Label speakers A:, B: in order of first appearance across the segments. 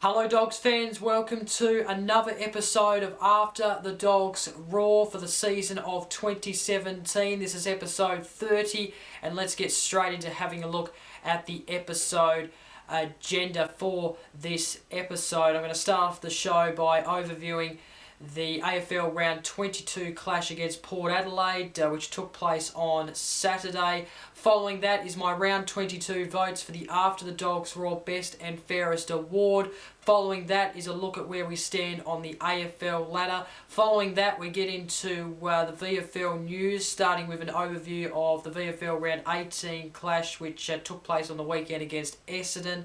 A: Hello Dogs fans, welcome to another episode of After the Dogs Roar for the season of 2017. This is episode 30 and let's get straight into having a look at the episode agenda for this episode. I'm going to start off the show by overviewing the AFL Round 22 clash against Port Adelaide, which took place on Saturday. Following that is my Round 22 votes for the After the Dogs Roar Best and Fairest Award. Following that is a look at where we stand on the AFL Ladder. Following that we get into the VFL news, starting with an overview of the VFL Round 18 clash, which took place on the weekend against Essendon.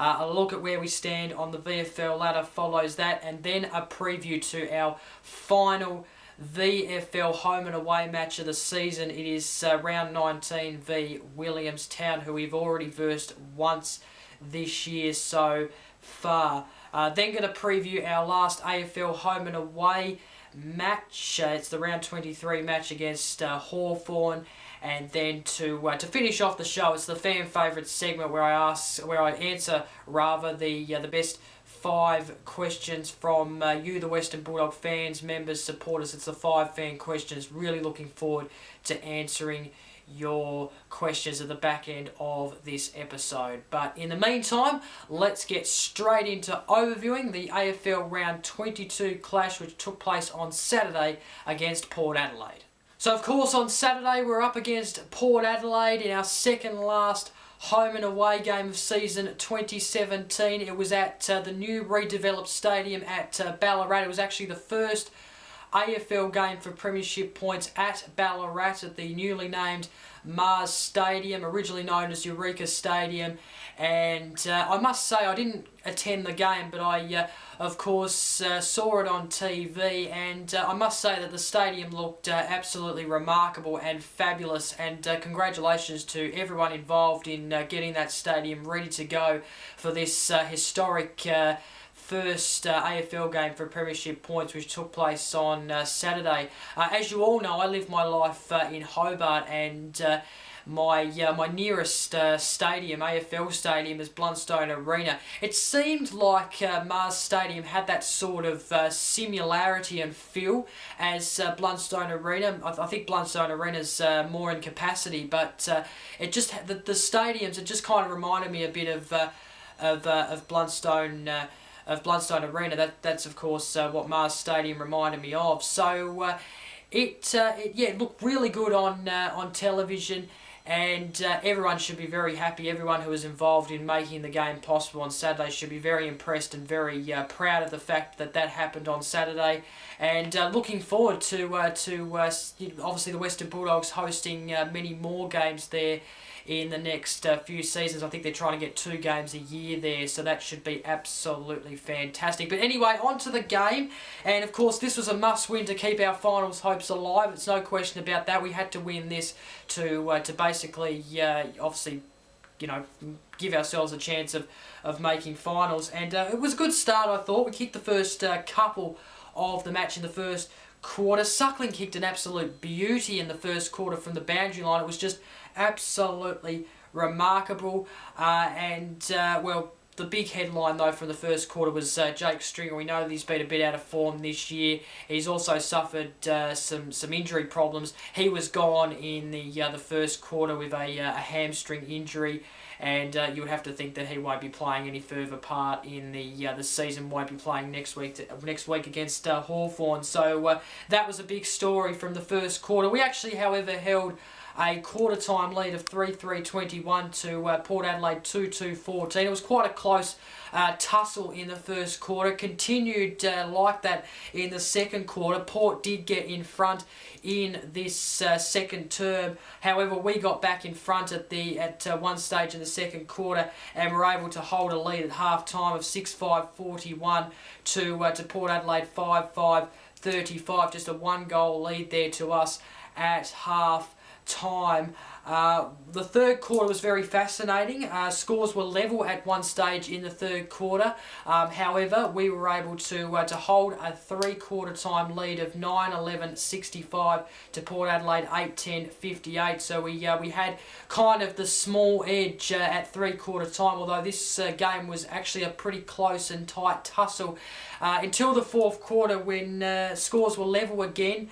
A: A look at where we stand on the VFL Ladder follows that, and then a preview to our final VFL home and away match of the season. It is Round 19 v Williamstown, who we've already versed once this year so far. Then going to preview our last AFL home and away match. It's the Round 23 match against Hawthorn. And then to finish off the show, it's the fan favourite segment where I answer the best 5 questions from you, the Western Bulldog fans, members, supporters. It's the 5 fan questions. Really looking forward to answering your questions at the back end of this episode. But in the meantime, let's get straight into overviewing the AFL Round 22 clash, which took place on Saturday against Port Adelaide. So of course on Saturday we're up against Port Adelaide in our second last home and away game of season 2017. It was at the new redeveloped stadium at Ballarat. It was actually the first AFL game for premiership points at Ballarat at the newly named Mars Stadium, originally known as Eureka Stadium. And I must say I didn't attend the game, but I of course saw it on TV, and I must say that the stadium looked absolutely remarkable and fabulous, and congratulations to everyone involved in getting that stadium ready to go for this historic first AFL game for premiership points, which took place on Saturday. As you all know, I live my life in Hobart, and my nearest stadium, AFL stadium, is Blundstone Arena. It seemed like Mars Stadium had that sort of similarity and feel as Blundstone Arena. I think Blundstone Arena's more in capacity, but it just the stadiums, it just kind of reminded me a bit of Blundstone. Of Blundstone Arena. That's of course what Mars Stadium reminded me of. So it looked really good on television, and everyone should be very happy. Everyone who was involved in making the game possible on Saturday should be very impressed and very proud of the fact that happened on Saturday. And looking forward to obviously the Western Bulldogs hosting many more games there in the next few seasons. I think they're trying to get 2 games a year there, so that should be absolutely fantastic. But anyway, on to the game, and of course this was a must-win to keep our finals hopes alive. It's no question about that. We had to win this to basically, obviously, give ourselves a chance of making finals. And it was a good start, I thought. We kicked the first couple of the match in the first quarter. Suckling kicked an absolute beauty in the first quarter from the boundary line. It was just absolutely remarkable. Well, the big headline though from the first quarter was Jake Stringer. We know that he's been a bit out of form this year. He's also suffered some injury problems. He was gone in the first quarter with a hamstring injury, and you would have to think that he won't be playing any further part in the season. Won't be playing next week against Hawthorn. So that was a big story from the first quarter. We actually, however, held a quarter-time lead of 3-3-21 to Port Adelaide 2-2-14. It was quite a close tussle in the first quarter. Continued like that in the second quarter. Port did get in front in this second term. However, we got back in front at one stage in the second quarter and were able to hold a lead at half-time of 6-5-41 to Port Adelaide 5-5-35. Just a one-goal lead there to us at half-time. The third quarter was very fascinating. Scores were level at one stage in the third quarter. However, we were able to hold a three-quarter time lead of 9-11-65 to Port Adelaide 8-10-58. So we had kind of the small edge at three-quarter time, although this game was actually a pretty close and tight tussle until the fourth quarter when scores were level again.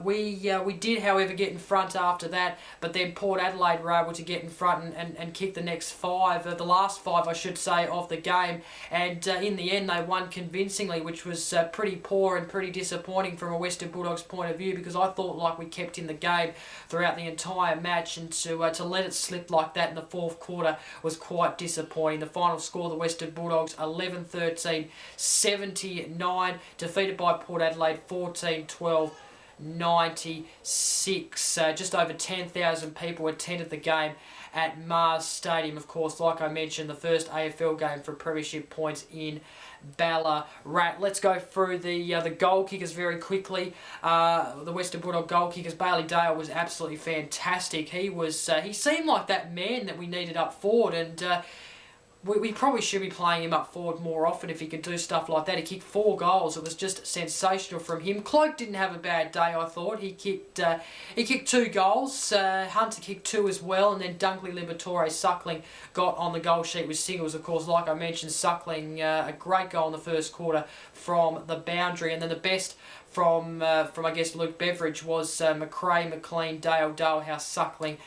A: We did, however, get in front after that, but then Port Adelaide were able to get in front and kick the next five, the last five I should say, of the game, and in the end they won convincingly, which was pretty poor and pretty disappointing from a Western Bulldogs point of view, because I thought like we kept in the game throughout the entire match, and to let it slip like that in the fourth quarter was quite disappointing. The final score, the Western Bulldogs 11-13, 79, defeated by Port Adelaide 14-12. 96. Just over 10,000 people attended the game at Mars Stadium. Of course, like I mentioned, the first AFL game for premiership points in Ballarat. Let's go through the goal kickers very quickly. The Western Bulldog goal kickers. Bailey Dale was absolutely fantastic. He seemed like that man that we needed up forward, and we probably should be playing him up forward more often if he could do stuff like that. He kicked 4 goals. It was just sensational from him. Cloak didn't have a bad day, I thought. He kicked 2 goals. Hunter kicked 2 as well, and then Dunkley, Liberatore, Suckling got on the goal sheet with singles. Of course, like I mentioned, Suckling, a great goal in the first quarter from the boundary, and then the best from I guess Luke Beveridge was McRae, McLean, Dale, Dalehouse, Suckling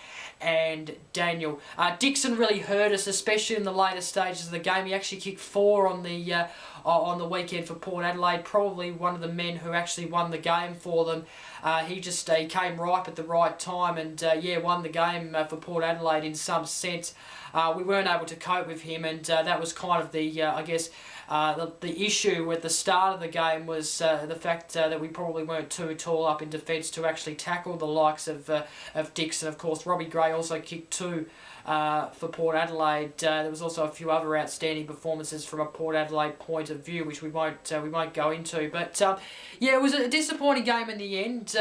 A: and Daniel. Dixon really hurt us, especially in the later stages of the game. He actually kicked 4 on the weekend for Port Adelaide, probably one of the men who actually won the game for them. He came ripe at the right time and won the game for Port Adelaide in some sense. We weren't able to cope with him, and that was kind of the the issue at the start of the game was the fact that we probably weren't too tall up in defence to actually tackle the likes of Dixon. Of course, Robbie Gray also kicked 2 for Port Adelaide. There was also a few other outstanding performances from a Port Adelaide point of view, which we won't go into. But it was a disappointing game in the end.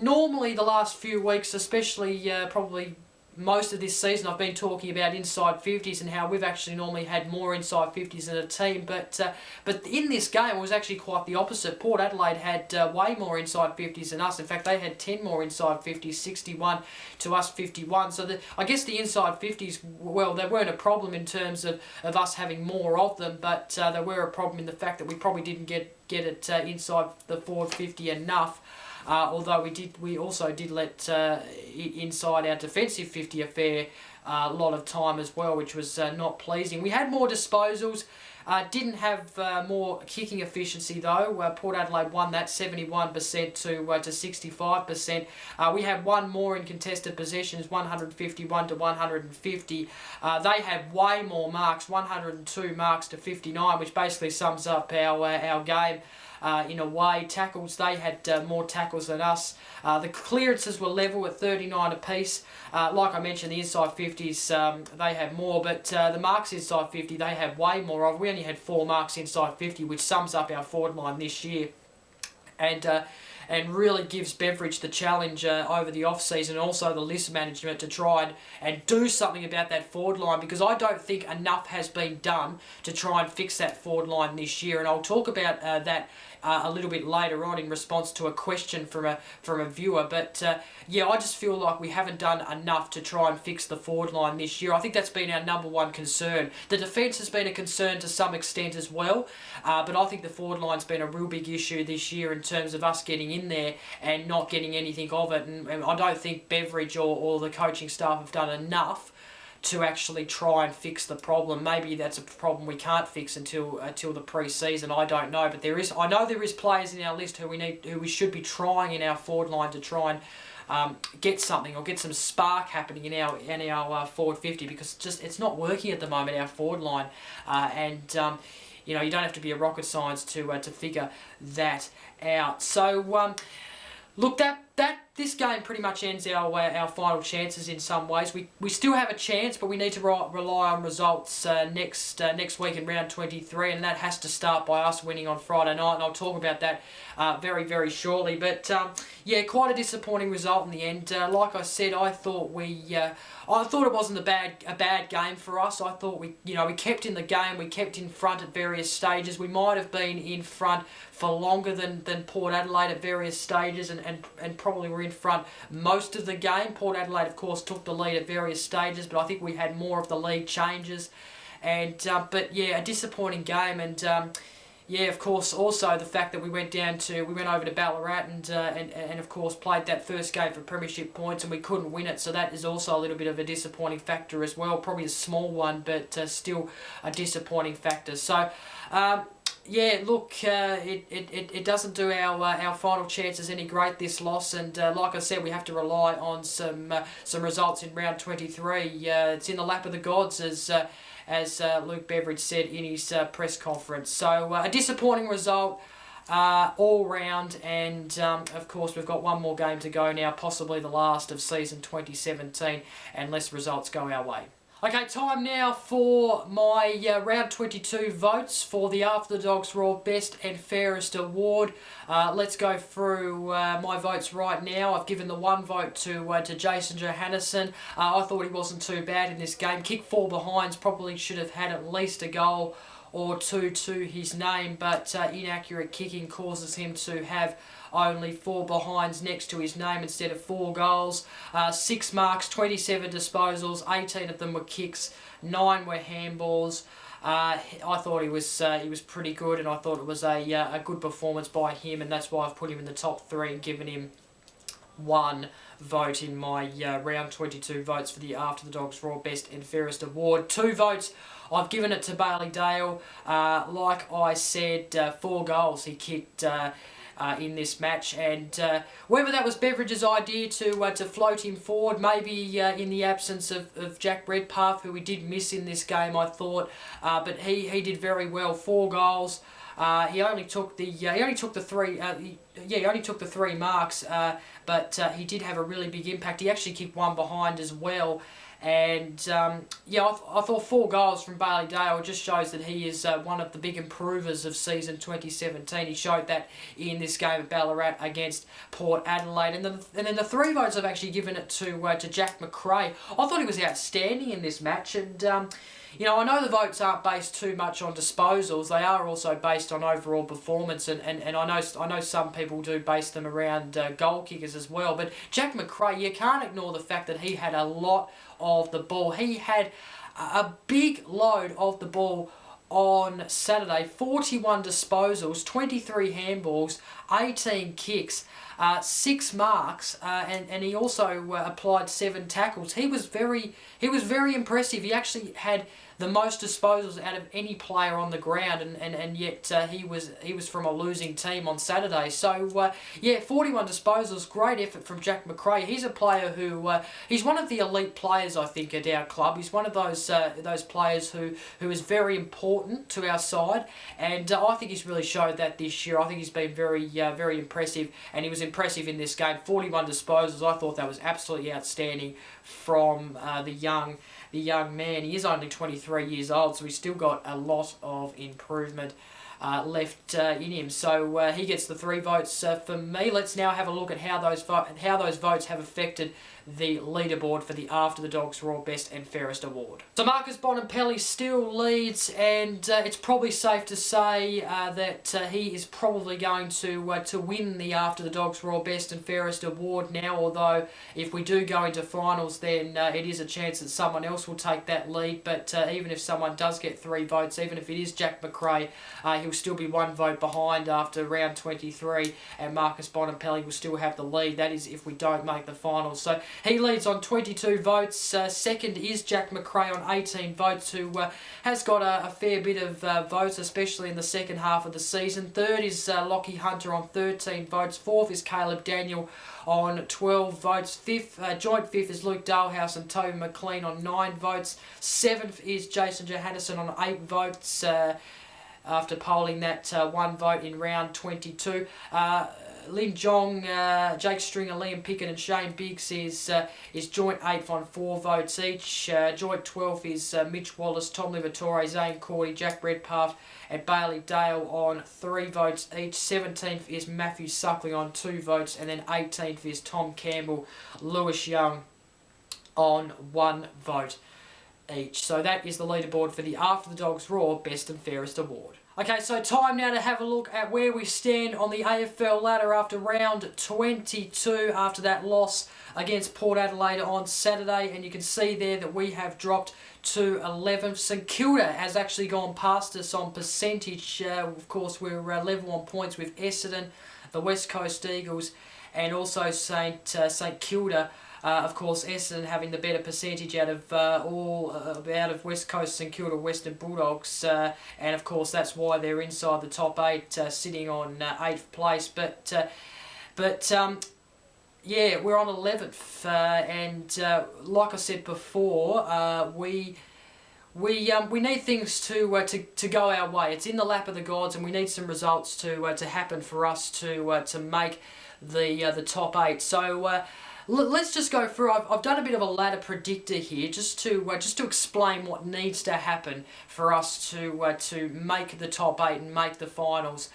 A: Normally, the last few weeks, especially probably most of this season, I've been talking about inside 50s and how we've actually normally had more inside 50s in a team, but in this game it was actually quite the opposite. Port Adelaide had way more inside 50s than us. In fact, they had 10 more inside 50s, 61 to us 51. So I guess the inside 50s, well, they weren't a problem in terms of us having more of them, but they were a problem in the fact that we probably didn't get it inside the forward 50 enough. Although we also did let inside our defensive 50 a fair lot of time as well, which was not pleasing. We had more disposals, didn't have more kicking efficiency though. Port Adelaide won that 71% to 65%. We had one more in contested possessions, 151 to 150. They had way more marks, 102 marks to 59, which basically sums up our game. In a way, tackles, they had more tackles than us. The clearances were level at 39 apiece. Like I mentioned, the inside 50s, they had more, but the marks inside 50, they had way more of. We only had 4 marks inside 50, which sums up our forward line this year. And really gives Beveridge the challenge over the off-season, and also the list management, to try and do something about that forward line, because I don't think enough has been done to try and fix that forward line this year. And I'll talk about that a little bit later on in response to a question from a viewer. But I just feel like we haven't done enough to try and fix the forward line this year. I think that's been our number one concern. The defence has been a concern to some extent as well, but I think the forward line's been a real big issue this year in terms of us getting in there and not getting anything of it. And I don't think Beveridge or the coaching staff have done enough to actually try and fix the problem. Maybe that's a problem we can't fix until the pre-season. I don't know, but I know there is players in our list who we should be trying in our forward line to try get something or get some spark happening in our forward 50, because it's not working at the moment, our forward line, you know, you don't have to be a rocket science to figure that out. So look, this game pretty much ends our final chances in some ways. We still have a chance, but we need to rely on results next week in round 23, and that has to start by us winning on Friday night, and I'll talk about that very, very shortly. But yeah, quite a disappointing result in the end. Like I said, I thought it wasn't a bad game for us. I thought we kept in the game, we kept in front at various stages. We might have been in front for longer than Port Adelaide at various stages, and probably were in front most of the game. Port Adelaide, of course, took the lead at various stages, but I think we had more of the lead changes. And but yeah, a disappointing game. And yeah, of course, also the fact that we went over to Ballarat and of course played that first game for premiership points, and we couldn't win it. So that is also a little bit of a disappointing factor as well. Probably a small one, but still a disappointing factor. So yeah, look, it doesn't do our final chances any great, this loss, and like I said, we have to rely on some results in round 23. It's in the lap of the gods, as Luke Beveridge said in his press conference. So a disappointing result all round, and of course we've got one more game to go now, possibly the last of season 2017, unless results go our way. Okay, time now for my round 22 votes for the After the Dogs Raw Best and Fairest Award. Let's go through my votes right now. I've given the one vote to Jason Johannesson. I thought he wasn't too bad in this game. Kicked 4 behinds, probably should have had at least a goal or two to his name, but inaccurate kicking causes him to have only 4 behinds next to his name instead of 4 goals. 6 marks, 27 disposals, 18 of them were kicks, 9 were handballs. I thought he was pretty good, and I thought it was a good performance by him, and that's why I've put him in the top 3 and given him 1 vote in my round 22 votes for the After the Dogs Raw Best and Fairest Award. 2 votes, I've given it to Bailey Dale. Like I said, 4 goals he kicked in this match, and whether that was Beveridge's idea to float him forward, maybe in the absence of Jack Redpath, who we did miss in this game, I thought, but he did very well. 4 goals. He only took the 3 marks, but he did have a really big impact. He actually kicked 1 behind as well. And yeah, I thought 4 goals from Bailey Dale just shows that he is one of the big improvers of season 2017. He showed that in this game at Ballarat against Port Adelaide. And then the 3 votes I've actually given it to Jack McRae. I thought he was outstanding in this match, and you know, I know the votes aren't based too much on disposals. They are also based on overall performance, and I know some people do base them around goal kickers as well. But Jack McRae, you can't ignore the fact that he had a lot of the ball. He had a big load of the ball on Saturday. 41 disposals, 23 handballs, 18 kicks, 6 marks, and he also applied 7 tackles. He was very impressive. He actually had the most disposals out of any player on the ground, and yet he was from a losing team on Saturday. So yeah, 41 disposals, great effort from Jack McRae. He's a player who he's one of the elite players, I think, at our club. He's one of those players who is very important to our side, and I think he's really showed that this year. I think he's been very impressive, and he was impressive in this game. 41 disposals. I thought that was absolutely outstanding from the young man. He is only 23 years old, so he's still got a lot of improvement left in him. So he gets the 3 votes for me. Let's now have a look at how those votes have affected the leaderboard for the After the Dogs Raw Best and Fairest Award. So Marcus Bonampelli still leads, and it's probably safe to say that he is probably going to win the After the Dogs Raw Best and Fairest Award now, although if we do go into finals, then it is a chance that someone else will take that lead. But even if someone does get 3 votes, even if it is Jack McRae, he'll still be 1 vote behind after round 23, and Marcus Bonampelli will still have the lead. That is if we don't make the finals. So He leads on 22 votes. Second is Jack McRae on 18 votes, who has got a fair bit of votes, especially in the second half of the season. Third is Lockie Hunter on 13 votes. Fourth is Caleb Daniel on 12 votes. Joint fifth is Luke Dalhouse and Toby McLean on 9 votes. Seventh is Jason Johannesson on 8 votes. After polling that 1 vote in round 22. Lin Jong, Jake Stringer, Liam Pickett and Shane Biggs is joint 8th on 4 votes each. Joint 12th is Mitch Wallace, Tom Livatore, Zane Cordy, Jack Redpath and Bailey Dale on 3 votes each. 17th is Matthew Suckling on 2 votes, and then 18th is Tom Campbell, Lewis Young on 1 vote each. So that is the leaderboard for the After the Dogs Roar Best and Fairest Award. Okay, so time now to have a look at where we stand on the AFL ladder after round 22, after that loss against Port Adelaide on Saturday. And you can see there that we have dropped to 11th. St Kilda has actually gone past us on percentage. Of course, we're level on points with Essendon, the West Coast Eagles, and also St Kilda. Of course, Essendon having the better percentage out of out of West Coast St Kilda Western Bulldogs, and of course that's why they're inside the top 8, sitting on 8th place. But yeah, we're on 11th, and like I said before, we need things to go our way. It's in the lap of the gods, and we need some results to happen for us to make the top 8. So. Let's just go through. I've done a bit of a ladder predictor here, just to explain what needs to happen for us to make the top 8 and make the finals,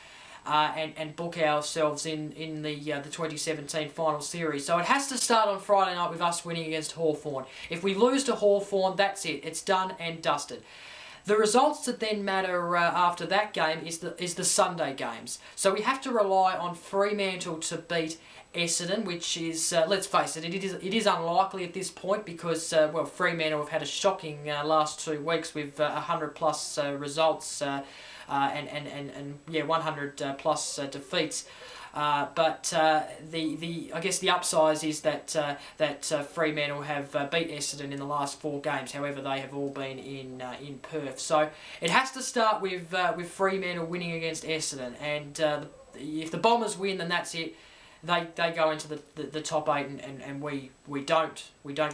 A: and book ourselves in the 2017 final series. So it has to start on Friday night with us winning against Hawthorn. If we lose to Hawthorn, that's it. It's done and dusted. The results that then matter after that game is the Sunday games. So we have to rely on Fremantle to beat Essendon, which is, let's face it, it is unlikely at this point because, well, Fremantle have had a shocking last 2 weeks with 100 plus results and yeah, 100 plus defeats. But I guess the upsize is that Fremantle have beat Essendon in the last 4 games. However, they have all been in Perth. So it has to start with Fremantle winning against Essendon, and if the Bombers win, then that's it. They go into the top 8, and we don't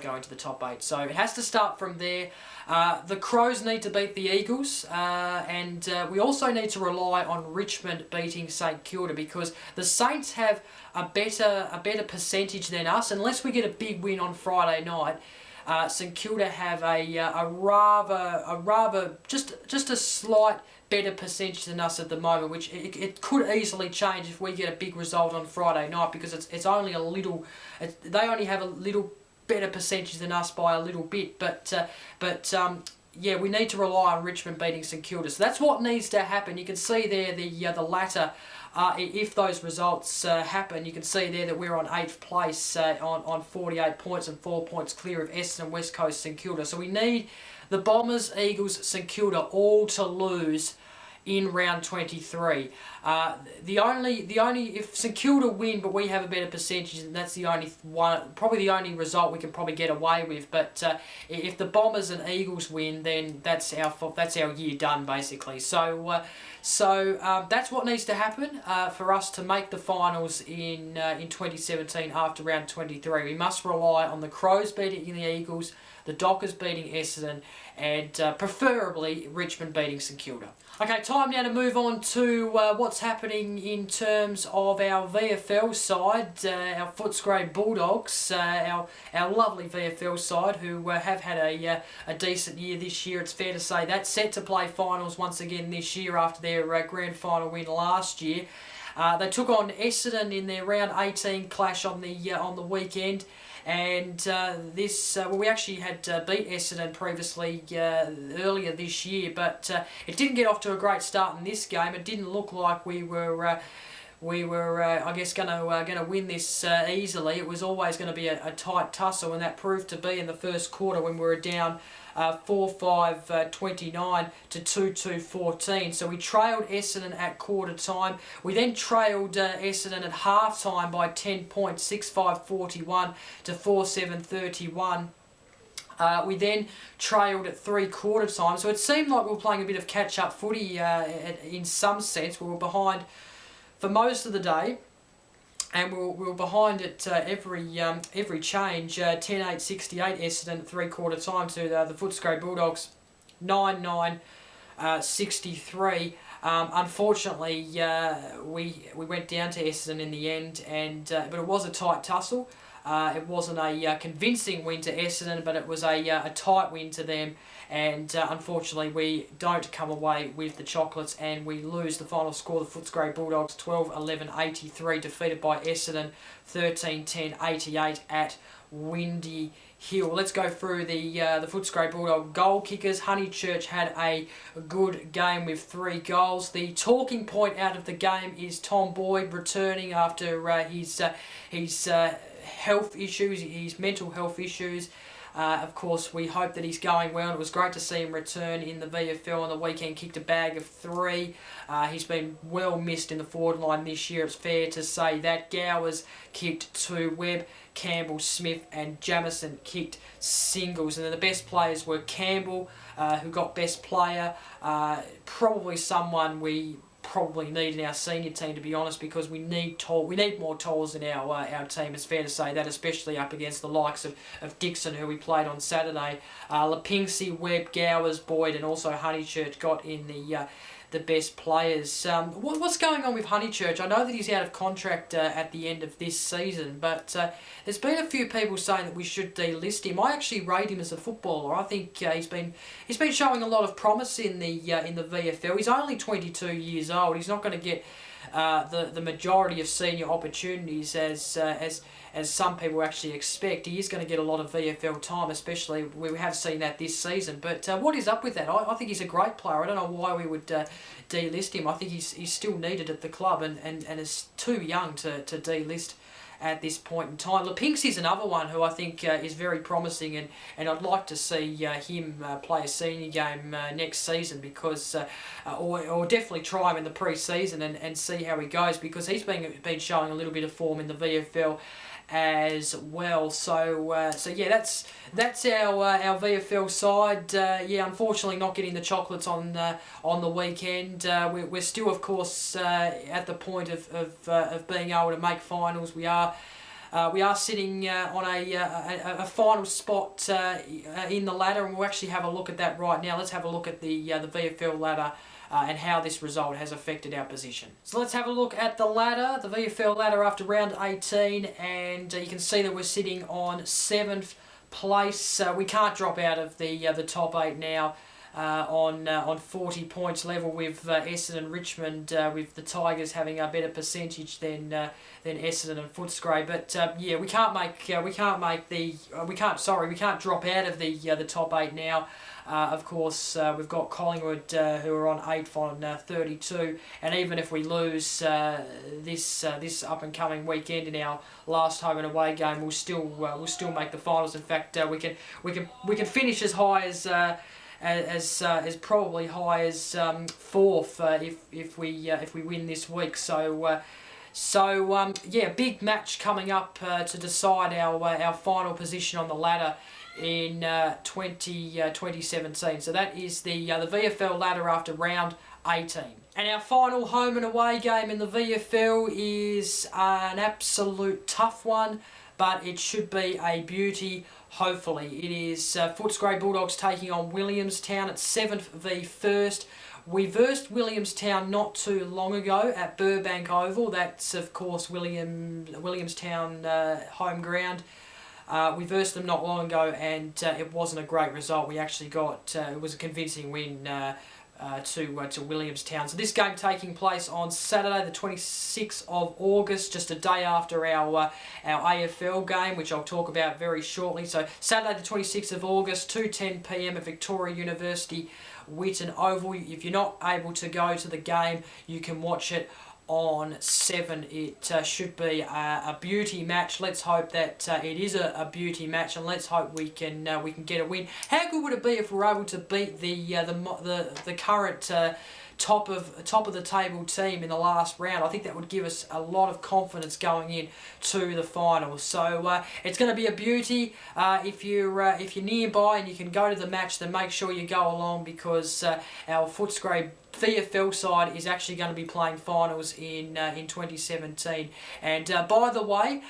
A: go into the top 8. So it has to start from there. The Crows need to beat the Eagles, and we also need to rely on Richmond beating St Kilda, because the Saints have a better percentage than us. Unless we get a big win on Friday night, St Kilda have a rather just a slight better percentage than us at the moment, which it could easily change if we get a big result on Friday night, because it's only a little. They only have a little better percentage than us by a little bit, but yeah, we need to rely on Richmond beating St Kilda. So that's what needs to happen. You can see there the latter. If those results happen, you can see there that we're on 8th place on 48 points and 4 points clear of Essendon, West Coast, St Kilda. So we need the Bombers, Eagles, St Kilda all to lose in round 23. The only if St Kilda win but we have a better percentage, then that's the only one, probably the only result we can probably get away with. But if the Bombers and Eagles win, then that's our year done basically. So that's what needs to happen for us to make the finals in 2017 after round 23. We must rely on the Crows beating the Eagles, the Dockers beating Essendon, and preferably Richmond beating St Kilda. Okay, time now to move on to what's happening in terms of our VFL side, our Footscray Bulldogs, our lovely VFL side, who have had a decent year this year. It's fair to say that, set to play finals once again this year after their grand final win last year. They took on Essendon in their round 18 clash on the weekend. And we actually had beat Essendon previously earlier this year, but it didn't get off to a great start in this game. It didn't look like we were we were, I guess, going to win this easily. It was always going to be a tight tussle, and that proved to be in the first quarter when we were down 4-5-29 to 2-2-14. So we trailed Essendon at quarter time. We then trailed Essendon at half time by 10 points, 6-5-41 to 4-7-31. We then trailed at three-quarter time, so it seemed like we were playing a bit of catch-up footy in some sense. We were behind for most of the day, and we were behind at every change. 10-8-68 Essendon three-quarter time to the Footscray Bulldogs 9-9-63. Unfortunately, we went down to Essendon in the end, but it was a tight tussle. It wasn't a convincing win to Essendon, but it was a tight win to them. And unfortunately, we don't come away with the chocolates, and we lose the final score. The Footscray Bulldogs 12-11-83, defeated by Essendon 13-10-88 at Windy Hill. Let's go through the Footscray Bulldog goal kickers. Honeychurch had a good game with 3 goals. The talking point out of the game is Tom Boyd returning after his health issues, his mental health issues. Of course, we hope that he's going well. It was great to see him return in the VFL on the weekend. Kicked a bag of 3. He's been well missed in the forward line this year. It's fair to say that. Gowers kicked 2. Webb, Campbell, Smith and Jamison kicked singles. And then the best players were Campbell, who got best player. Probably someone we probably need in our senior team, to be honest, because we need more talls in our team. It's fair to say that, especially up against the likes of Dixon, who we played on Saturday. Lapinksi, Webb, Gowers, Boyd and also Honeychurch got in the best players. What's going on with Honeychurch? I know that he's out of contract at the end of this season, but there's been a few people saying that we should delist him. I actually rate him as a footballer. I think he's been showing a lot of promise in the VFL. He's only 22 years old. He's not going to get the majority of senior opportunities as some people actually expect. He is going to get a lot of VFL time, especially we have seen that this season. But what is up with that? I think he's a great player. I don't know why we would delist him. I think he's still needed at the club and is too young to delist at this point in time. Lapinksi's another one who I think is very promising, and I'd like to see him play a senior game next season, because or definitely try him in the pre-season and see how he goes, because he's been showing a little bit of form in the VFL as well. So yeah, that's our VFL side. Yeah, unfortunately not getting the chocolates on the weekend. We're still, of course, at the point of being able to make finals. We are sitting on a final spot in the ladder, and we'll actually have a look at that right now. Let's have a look at the VFL ladder and how this result has affected our position. So let's have a look at the ladder, the VFL ladder after round 18, and you can see that we're sitting on 7th place. We can't drop out of the top 8 now. On 40 points level with Essendon, Richmond, with the Tigers having a better percentage than Essendon and Footscray. But yeah, we can't drop out of the top 8 now. Of course, we've got Collingwood who are on 8th on 32, and even if we lose this up and coming weekend in our last home and away game, we'll still make the finals. In fact, we can finish as high as probably high as 4th if we win this week. So yeah, big match coming up to decide our final position on the ladder in 2017. So that is the VFL ladder after round 18. And our final home and away game in the VFL is an absolute tough one, but it should be a beauty, hopefully. It is Footscray Bulldogs taking on Williamstown at 7th v 1st. We versed Williamstown not too long ago at Burbank Oval. That's, of course, Williamstown home ground. We versed them not long ago, and it wasn't a great result. We actually got, it was a convincing win to Williamstown. So this game taking place on Saturday the 26th of August, just a day after our AFL game, which I'll talk about very shortly. So Saturday the 26th of August, 2:10 p.m. at Victoria University Whitten Oval. If you're not able to go to the game, you can watch it on 7. It should be a beauty match. Let's hope that it is a beauty match, and let's hope we can get a win. How good would it be if we're able to beat the current top of the table team in the last round? I think that would give us a lot of confidence going in to the finals. So it's going to be a beauty. If you're nearby and you can go to the match, then make sure you go along, because our Footscray VFL side is actually going to be playing finals in 2017. And by the way,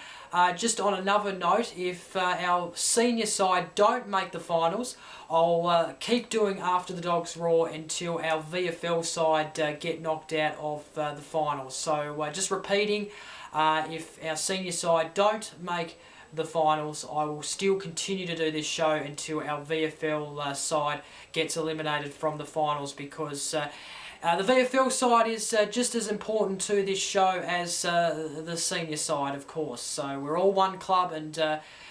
A: just on another note, if our senior side don't make the finals, I'll keep doing After the Dogs Raw until our VFL side get knocked out of the finals. So just repeating, if our senior side don't make the finals, I will still continue to do this show until our VFL side gets eliminated from the finals, because the VFL side is just as important to this show as the senior side, of course. So we're all one club, and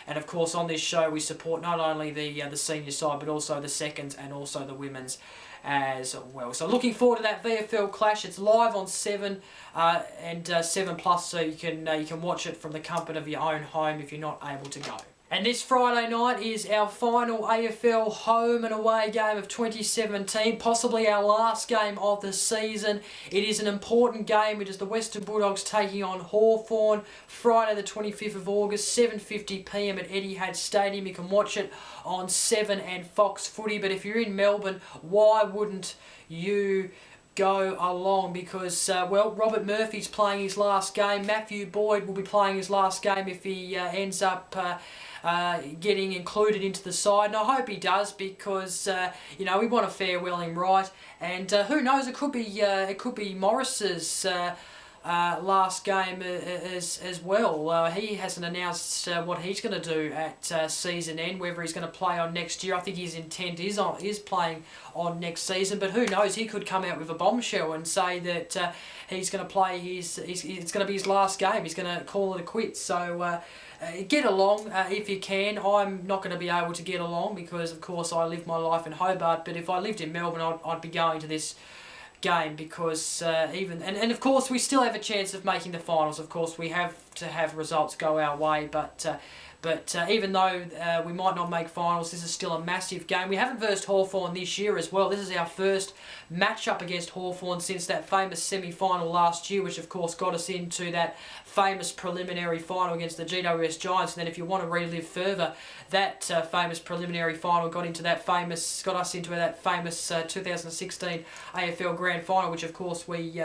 A: of course on this show we support not only the senior side, but also the seconds and also the women's as well. So looking forward to that VFL clash. It's live on 7 and 7+, so you can watch it from the comfort of your own home if you're not able to go. And this Friday night is our final AFL home and away game of 2017, possibly our last game of the season. It is an important game. It is the Western Bulldogs taking on Hawthorn, Friday the 25th of August, 7:50 p.m. at Etihad Stadium. You can watch it on 7 and Fox Footy, but if you're in Melbourne, why wouldn't you go along? Because, well, Robert Murphy's playing his last game. Matthew Boyd will be playing his last game if he ends up getting included into the side, and I hope he does, because you know, we want to farewell him right, and who knows, it could be Morris's last game as well. He hasn't announced what he's going to do at season end, whether he's going to play on next year. I think his intent is playing on next season, but who knows, he could come out with a bombshell and say that he's going to play it's going to be his last game. He's going to call it a quit. So get along if you can. I'm not going to be able to get along because, of course, I live my life in Hobart, but if I lived in Melbourne, I'd be going to this game, because and of course we still have a chance of making the finals. Of course, we have to have results go our way, but even though we might not make finals, this is still a massive game. We haven't versed Hawthorn this year as well. This is our first match-up against Hawthorn since that famous semi-final last year, which of course got us into that famous preliminary final against the GWS Giants. And then if you want to relive further, that famous preliminary final got us into that famous 2016 AFL Grand Final, which of course we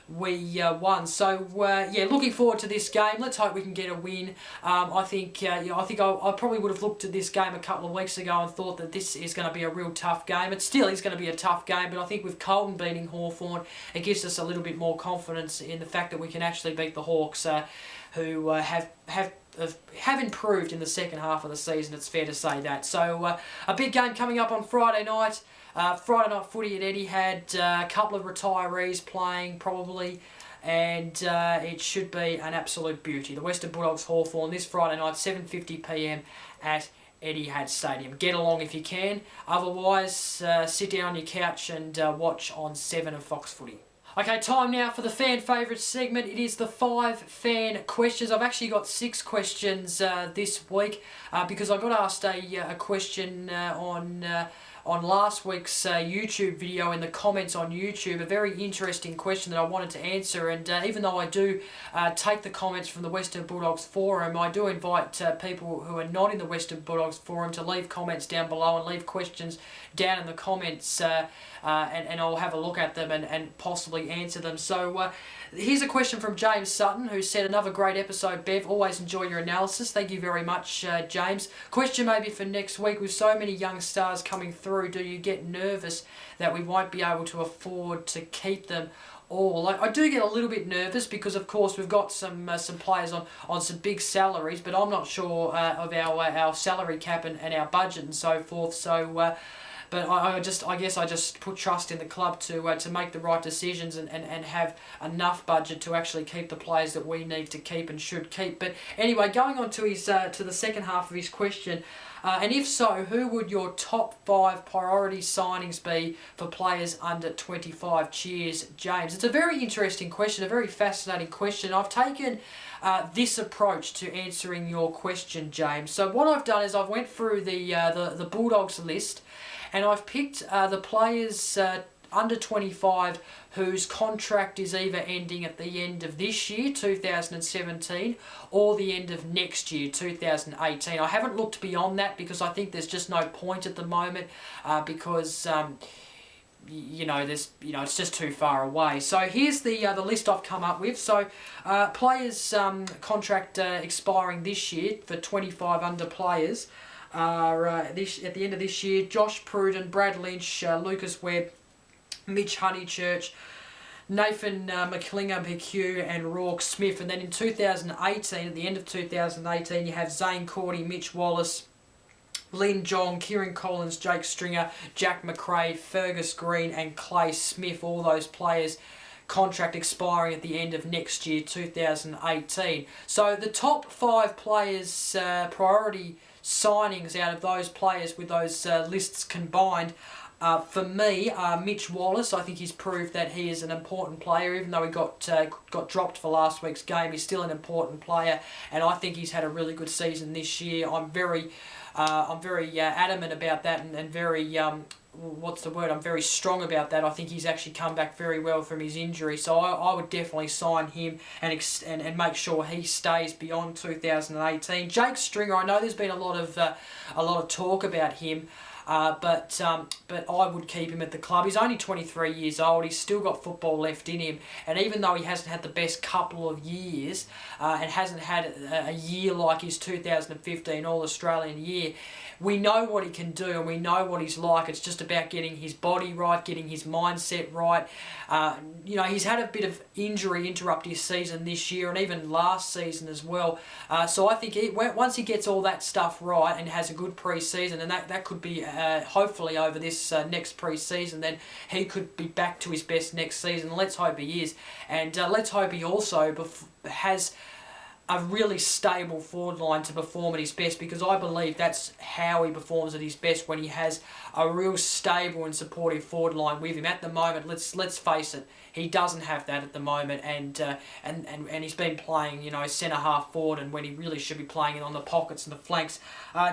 A: won. So yeah, looking forward to this game. Let's hope we can get a win. I think I probably would have looked at this game a couple of weeks ago and thought that this is going to be a real tough game. It still is going to be a tough game, but I think with Colton beating Hawthorn, it gives us a little bit more confidence in the fact that we can actually beat the Hawks, who have improved in the second half of the season. It's fair to say that. So a big game coming up on Friday night. Friday night footy at Etihad, a couple of retirees playing probably, and it should be an absolute beauty. The Western Bulldogs Hawthorn this Friday night, 7:50 p.m. at Etihad Stadium. Get along if you can. Otherwise, sit down on your couch and watch on 7 and Fox Footy. Okay, time now for the fan favourite segment. It is the 5 fan questions. I've actually got 6 questions this week because I got asked a question on last week's YouTube video in the comments on YouTube, a very interesting question that I wanted to answer. And even though I do take the comments from the Western Bulldogs forum, I do invite people who are not in the Western Bulldogs forum to leave comments down below and leave questions down in the comments, and I'll have a look at them and possibly answer them. So here's a question from James Sutton, who said, "Another great episode, Bev. Always enjoy your analysis." Thank you very much, James. Question maybe for next week: with so many young stars coming through, do you get nervous that we won't be able to afford to keep them all? Like, I do get a little bit nervous because, of course, we've got some players on some big salaries, but I'm not sure of our salary cap and our budget and so forth. So. But I guess I just put trust in the club to make the right decisions and have enough budget to actually keep the players that we need to keep and should keep. But anyway, going on to his to the second half of his question, And if so, who would your top 5 priority signings be for players under 25? Cheers, James. It's a very interesting question, a very fascinating question. I've taken this approach to answering your question, James. So what I've done is I've went through the Bulldogs list, and I've picked the players under 25 whose contract is either ending at the end of this year, 2017, or the end of next year, 2018. I haven't looked beyond that because I think there's just no point at the moment because it's just too far away. So here's the list I've come up with. So players contract expiring this year for 25 under players are at the end of this year: Josh Pruden, Brad Lynch, Lucas Webb, Mitch Honeychurch, Nathan McClingham-McHugh and Rourke Smith. And then in 2018, at the end of 2018, you have Zane Cordy, Mitch Wallace, Lynn Jong, Kieran Collins, Jake Stringer, Jack McRae, Fergus Green and Clay Smith. All those players contract expiring at the end of next year, 2018. So the top 5 players priority signings out of those players with those lists combined, for me, Mitch Wallace. I think he's proved that he is an important player. Even though he got dropped for last week's game, he's still an important player, and I think he's had a really good season this year. I'm very adamant about that, and very I'm very strong about that. I think he's actually come back very well from his injury, so I would definitely sign him and make sure he stays beyond 2018. Jake Stringer, I know there's been a lot of talk about him. But I would keep him at the club. He's only 23 years old. He's still got football left in him. And even though he hasn't had the best couple of years and hasn't had a year like his 2015 All-Australian year, we know what he can do and we know what he's like. It's just about getting his body right, getting his mindset right. He's had a bit of injury interrupt his season this year and even last season as well. So I think once he gets all that stuff right and has a good pre-season, and that could be hopefully over this next pre-season, then he could be back to his best next season. Let's hope he is. And let's hope he also has a really stable forward line to perform at his best, because I believe that's how he performs at his best, when he has a real stable and supportive forward line with him. At the moment, let's face it, he doesn't have that at the moment, and he's been playing, centre half forward, and when he really should be playing it on the pockets and the flanks.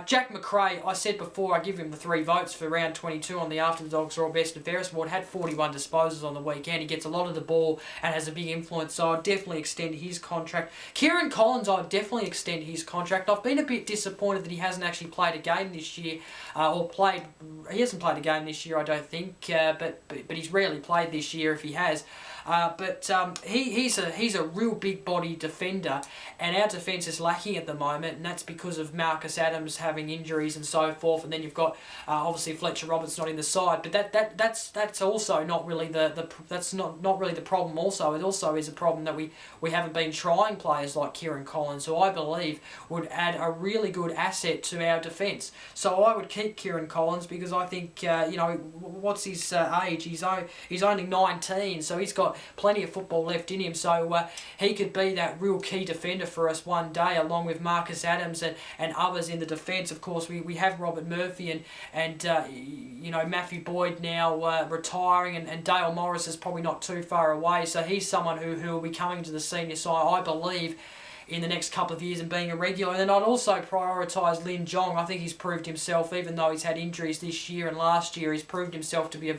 A: Jack McRae, I said before, I give him the 3 votes for round 22 on the After the Dogs Are All Best and Fairest award. Had 41 disposals on the weekend. He gets a lot of the ball and has a big influence, so I'd definitely extend his contract. Kieran Collins, I'd definitely extend his contract. I've been a bit disappointed that he hasn't actually played a game this year, he hasn't played a game this year, I don't think, but he's rarely played this year if he has. He's a real big body defender, and our defence is lacking at the moment, and that's because of Marcus Adams having injuries and so forth. And then you've got obviously Fletcher Roberts not in the side, but that's also not really that's not really the problem. Also, it also is a problem that we haven't been trying players like Kieran Collins, who I believe would add a really good asset to our defence. So I would keep Kieran Collins, because I think what's his age? He's only 19, so he's got plenty of football left in him, so he could be that real key defender for us one day, along with Marcus Adams and others in the defence. Of course, we have Robert Murphy and Matthew Boyd now retiring, and Dale Morris is probably not too far away, so he's someone who will be coming to the senior side, I believe, in the next couple of years and being a regular. And then I'd also prioritise Lin Jong. I think he's proved himself, even though he's had injuries this year and last year, he's proved himself to be a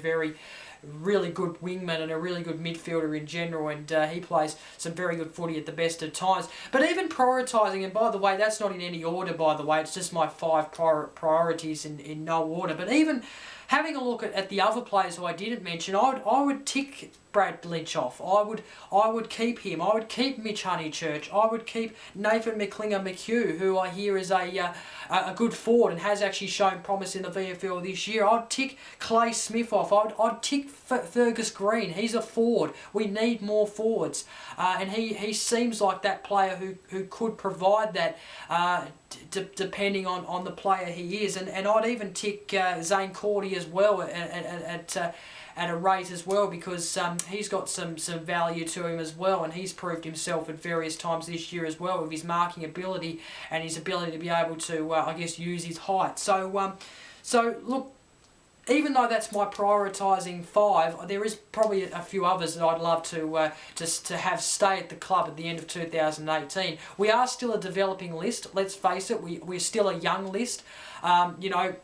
A: really good wingman and a really good midfielder in general, and he plays some very good footy at the best of times. But even prioritising, and by the way, that's not in any order, by the way, it's just my 5 priorities in no order, but even having a look at the other players who I didn't mention, I would tick Brad Lynch off. I would keep him. I would keep Mitch Honeychurch. I would keep Nathan McClingham-McHugh, who I hear is a good forward and has actually shown promise in the VFL this year. I'd tick Clay Smith off. I'd tick Fergus Green. He's a forward. We need more forwards. And he seems like that player who could provide that depending on the player he is. And I'd even tick Zane Cordy as well at a rate as well, because he's got some value to him as well, and he's proved himself at various times this year as well with his marking ability and his ability to be able to, I guess, use his height. So look, even though that's my prioritising 5, there is probably a few others that I'd love to have stay at the club at the end of 2018. We are still a developing list. Let's face it, we're still a young list. You know,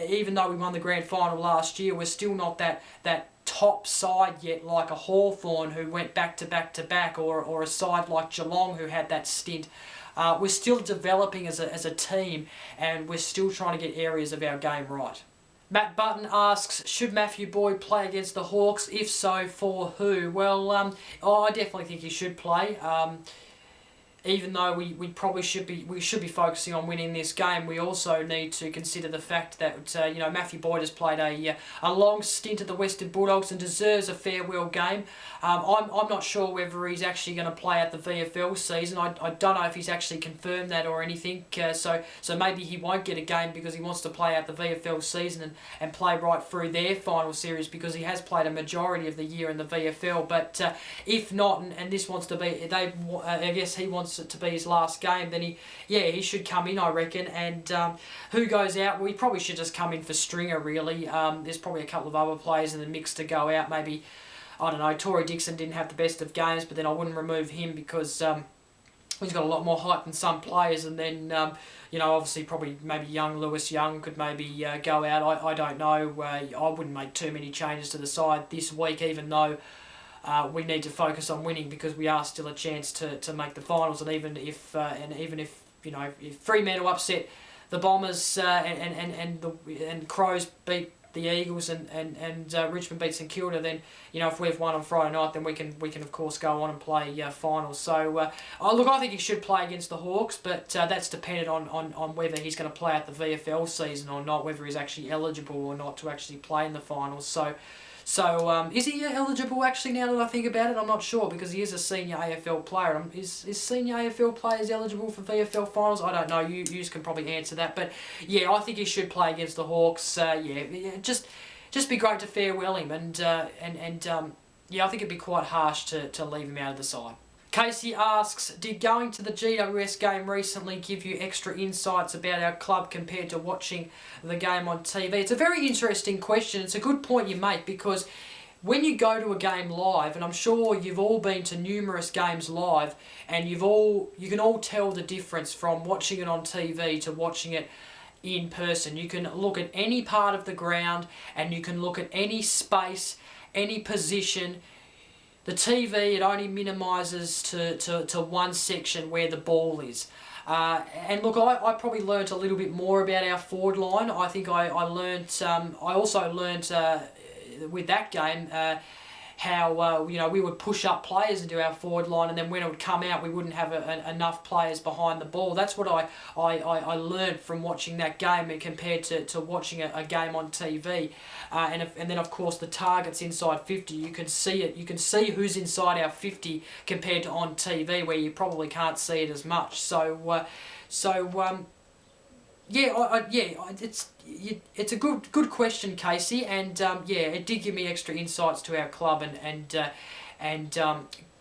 A: even though we won the grand final last year, we're still not that top side yet, like a Hawthorn who went back to back to back, or a side like Geelong who had that stint. We're still developing as a team, and we're still trying to get areas of our game right. Matt Button asks, should Matthew Boyd play against the Hawks? If so, for who? Well, I definitely think he should play. Even though we probably should be focusing on winning this game, we also need to consider the fact that you know, Matthew Boyd has played a long stint at the Western Bulldogs and deserves a farewell game. I'm not sure whether he's actually going to play at the VFL season. I don't know if he's actually confirmed that or anything. So maybe he won't get a game because he wants to play out the VFL season and play right through their final series, because he has played a majority of the year in the VFL. But if not, and this wants to be, I guess he wants it to be his last game, then he should come in, I reckon. And who goes out? Well, he probably should just come in for Stringer, really. There's probably a couple of other players in the mix to go out. Maybe, I don't know, Tory Dixon didn't have the best of games, but then I wouldn't remove him because he's got a lot more height than some players. And then, you know, obviously probably maybe young Lewis Young could maybe go out. I don't know. I wouldn't make too many changes to the side this week, even though we need to focus on winning, because we are still a chance to make the finals. And even if you know, if Fremantle upset the Bombers and Crows beat the Eagles and Richmond beat St Kilda, then, you know, if we've won on Friday night, then we can of course go on and play finals. So look, I think he should play against the Hawks, but that's dependent on whether he's going to play out the VFL season or not, whether he's actually eligible or not to actually play in the finals. So is he eligible actually, now that I think about it? I'm not sure, because he is a senior AFL player. Is senior AFL players eligible for VFL finals? I don't know. You can probably answer that. But yeah, I think he should play against the Hawks. Just be great to farewell him, and yeah, I think it'd be quite harsh to leave him out of the side. Casey asks, did going to the GWS game recently give you extra insights about our club compared to watching the game on TV? It's a very interesting question. It's a good point you make, because when you go to a game live, and I'm sure you've all been to numerous games live, and you can all tell the difference from watching it on TV to watching it in person. You can look at any part of the ground, and you can look at any space, any position. The TV, it only minimises to one section where the ball is. And look, I probably learnt a little bit more about our forward line. I think I also learnt with that game how you know, we would push up players into our forward line, and then when it would come out, we wouldn't have enough players behind the ball. That's what I learned from watching that game, and compared to watching a game on TV. And then of course the targets inside 50, you can see it. You can see who's inside our 50 compared to on TV, where you probably can't see it as much. It's a good question, Casey, and yeah, it did give me extra insights to our club, and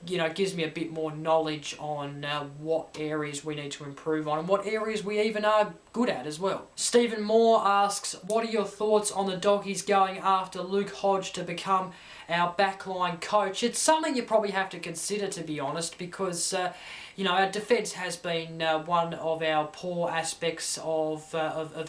A: you know, it gives me a bit more knowledge on what areas we need to improve on, and what areas we even are good at as well. Stephen Moore asks, what are your thoughts on the Doggies going after Luke Hodge to become our backline coach? It's something you probably have to consider, to be honest, because you know, our defence has been one of our poor aspects of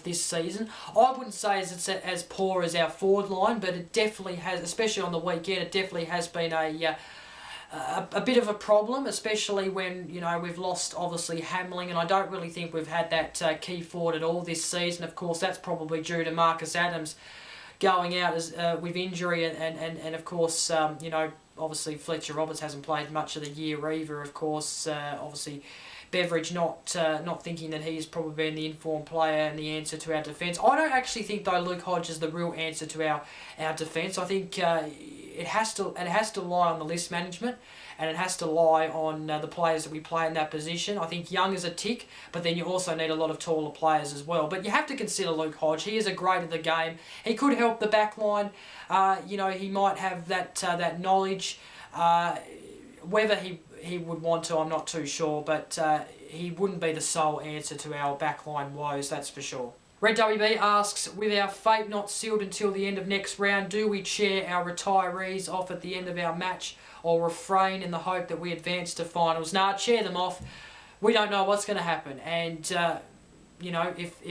A: this season. I wouldn't say it's as poor as our forward line, but it definitely has, especially on the weekend, it definitely has been a bit of a problem, especially when, you know, we've lost obviously Hamling, and I don't really think we've had that key forward at all this season. Of course, that's probably due to Marcus Adams going out with injury, and of course, you know, obviously Fletcher Roberts hasn't played much of the year either. Of course, obviously Beveridge not thinking that he's probably been the informed player and the answer to our defence. I don't actually think though Luke Hodge is the real answer to our defence. I think it has to lie on the list management, and it has to lie on the players that we play in that position. I think Young is a tick, but then you also need a lot of taller players as well. But you have to consider Luke Hodge. He is a great at the game. He could help the back line. He might have that knowledge. Whether he would want to, I'm not too sure, but he wouldn't be the sole answer to our backline woes, that's for sure. Red WB asks, with our fate not sealed until the end of next round, do we cheer our retirees off at the end of our match or refrain in the hope that we advance to finals? Nah, cheer them off. We don't know what's going to happen, and if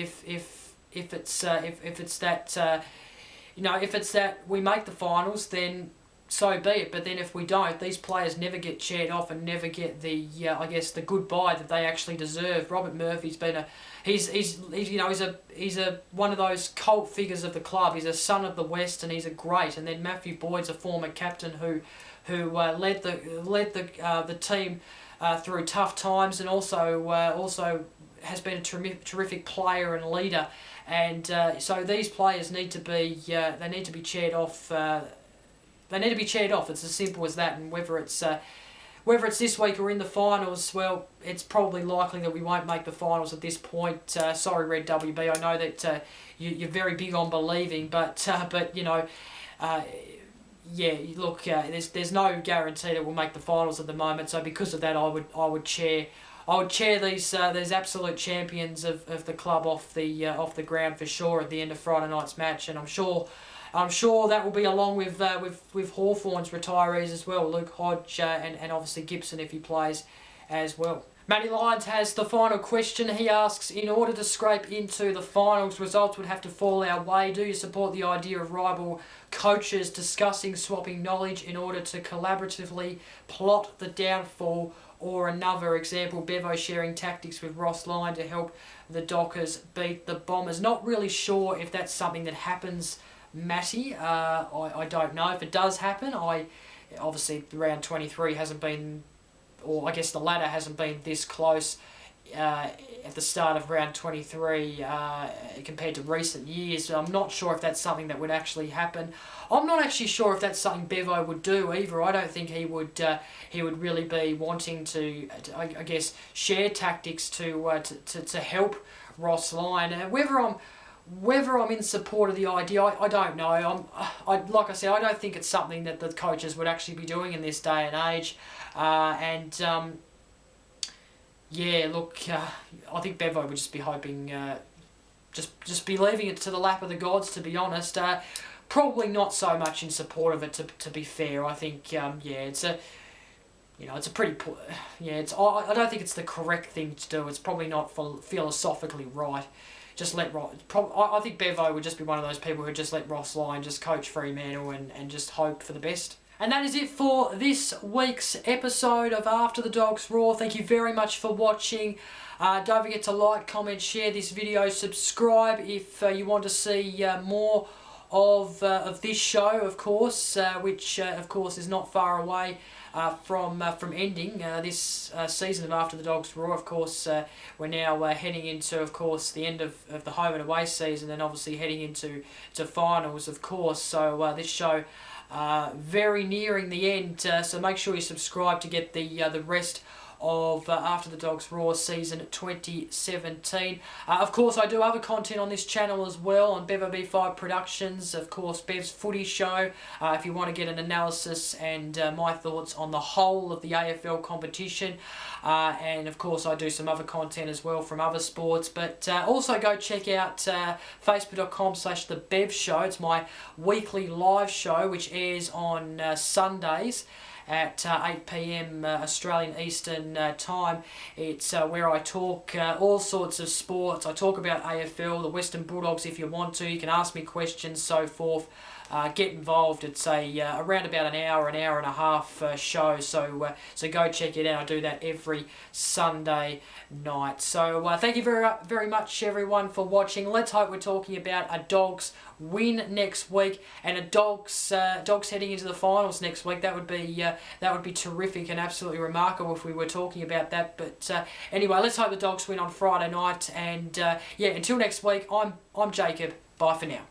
A: it's that we make the finals, then so be it. But then if we don't, these players never get cheered off and never get the the goodbye that they actually deserve. Robert Murphy's been he's one of those cult figures of the club. He's a son of the West, and he's a great. And then Matthew Boyd's a former captain who led the team through tough times, and also has been a terrific player and leader. And so these players need to be cheered off. They need to be cheered off. It's as simple as that. And whether it's this week or in the finals, well, it's probably likely that we won't make the finals at this point. Sorry, Red WB. I know that you're very big on believing, but look, there's no guarantee that we'll make the finals at the moment. So because of that, I would cheer these absolute champions of the club off the ground for sure at the end of Friday night's match, and I'm sure that will be along with Hawthorn's retirees as well, Luke Hodge and obviously Gibson if he plays as well. Matty Lyons has the final question. He asks, in order to scrape into the finals, results would have to fall our way. Do you support the idea of rival coaches discussing swapping knowledge in order to collaboratively plot the downfall? Or another example, Bevo sharing tactics with Ross Lyon to help the Dockers beat the Bombers. Not really sure if that's something that happens, Matty. I don't know if it does happen. Obviously round 23 hasn't been, or I guess the ladder hasn't been this close at the start of round 23 compared to recent years. So I'm not sure if that's something that would actually happen. I'm not actually sure if that's something Bevo would do either. I don't think he would really be wanting to I guess share tactics to help Ross Lyon. Whether I'm in support of the idea, I don't know. Like I said, I don't think it's something that the coaches would actually be doing in this day and age. I think Bevo would just be hoping, just be leaving it to the lap of the gods, to be honest. Probably not so much in support of it, to be fair. I think, it's a pretty, I don't think it's the correct thing to do. It's probably not philosophically right. Just let I think Bevo would just be one of those people who just let Ross Lyon just coach Fremantle and just hope for the best. And that is it for this week's episode of After the Dogs Roar. Thank you very much for watching. Don't forget to like, comment, share this video, subscribe if you want to see more of this show, of course, which of course is not far away from ending this season of After the Dogs Roar. Of course, we're now heading into, of course, the end of the home and away season, and obviously heading into finals, of course. So this show very nearing the end. So make sure you subscribe to get the rest of After the Dogs Roar season 2017. Of course, I do other content on this channel as well, on Bevob5 Productions, of course, Bev's Footy Show, if you want to get an analysis and my thoughts on the whole of the AFL competition. And of course, I do some other content as well from other sports, but also go check out facebook.com/The Show. It's my weekly live show, which airs on Sundays at 8 PM Australian Eastern Time. It's where I talk all sorts of sports. I talk about AFL, the Western Bulldogs if you want to. You can ask me questions, so forth. get involved. It's around about an hour and a half show, so go check it out. I do that every Sunday night. So thank you very much, everyone, for watching. Let's hope we're talking about a Dogs win next week and a Dogs heading into the finals next week. That would be terrific and absolutely remarkable if we were talking about that. But anyway, let's hope the Dogs win on Friday night. And yeah, until next week, I'm Jacob. Bye for now.